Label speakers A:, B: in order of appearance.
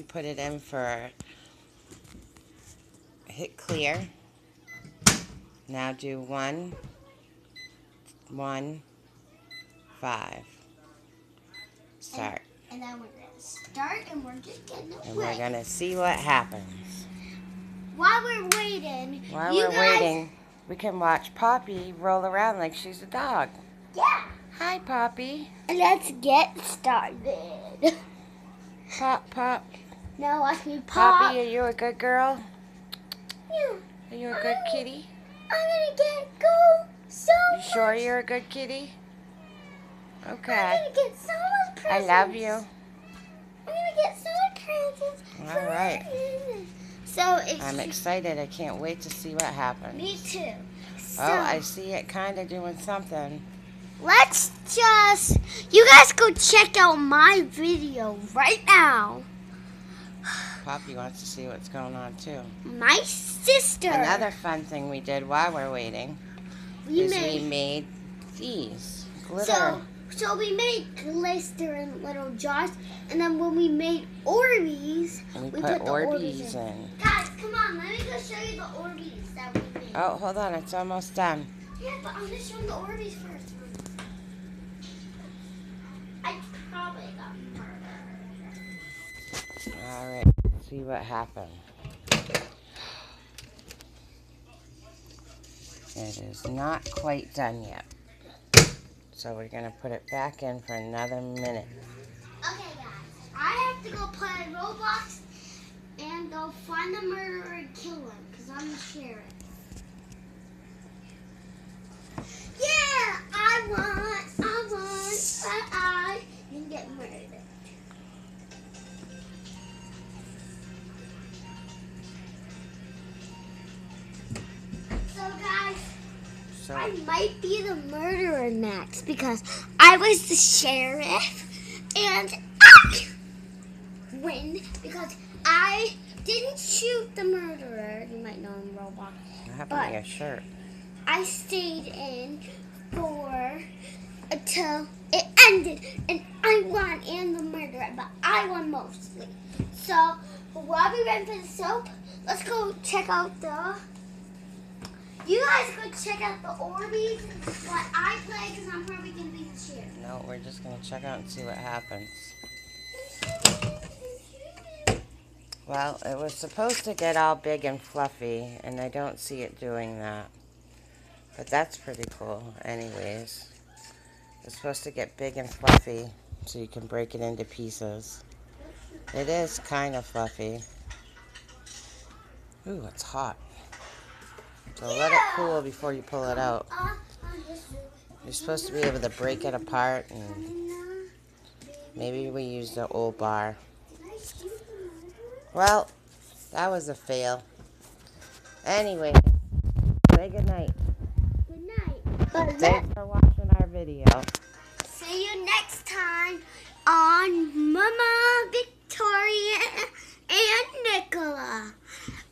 A: You put it in for, hit clear. Now do 1, 1, 5. Start.
B: And then we're going to start and we're just getting it
A: And
B: wet.
A: we're going to see what happens.
B: While we're waiting,
A: we can watch Poppy roll around like she's a dog.
B: Yeah.
A: Hi, Poppy.
B: Let's get started.
A: Pop, pop.
B: Now watch me pop.
A: Poppy, are you a good girl?
B: Yeah.
A: Are you a good kitty?
B: I'm going to go so
A: You sure you're a good kitty? Okay.
B: I'm going to get so much presents.
A: I love you.
B: I'm going to get so much presents.
A: All right.
B: So
A: I'm excited. I can't wait to see what happens.
B: Me too. So,
A: oh, I see it kind of doing something.
B: Let's just... You guys go check out my video right now.
A: Poppy wants to see what's going on too.
B: My sister.
A: Another fun thing we did while we're waiting we made these glitter.
B: So we made glitter in little jars, and then when we made Orbeez,
A: we put the Orbeez in.
B: Guys, come on, let me go show you the Orbeez that we made.
A: Oh, hold on, it's almost done.
B: Yeah, but I'm just showing the Orbeez first. I probably got murdered.
A: All right, let's see what happened. It is not quite done yet. So we're going to put it back in for another minute.
B: Okay, guys. I have to go play Roblox and go find the murderer and kill him because I'm the sheriff. Yeah, I won, but I didn't get murdered. So, guys, I might be the murderer next because I was the sheriff and I win because I didn't shoot the murderer. You might know him, Roblox.
A: What happened to your shirt?
B: I stayed in until it ended and I won and the murderer, but I won mostly. So while we wait for the soap, let's go check out the... You guys go check out the Orbeez while I play because I'm probably going to be the sheriff.
A: No, we're just going to check out and see what happens. Well, it was supposed to get all big and fluffy, and I don't see it doing that. But that's pretty cool anyways. It's supposed to get big and fluffy so you can break it into pieces. It is kind of fluffy. Ooh, it's hot. So let it cool before you pull it out. You're supposed to be able to break it apart, and maybe we used the old bar. Well, that was a fail. Anyway, say goodnight.
B: Good night.
A: Thanks for watching our video.
B: See you next time on Mama, Victoria, and Nicola.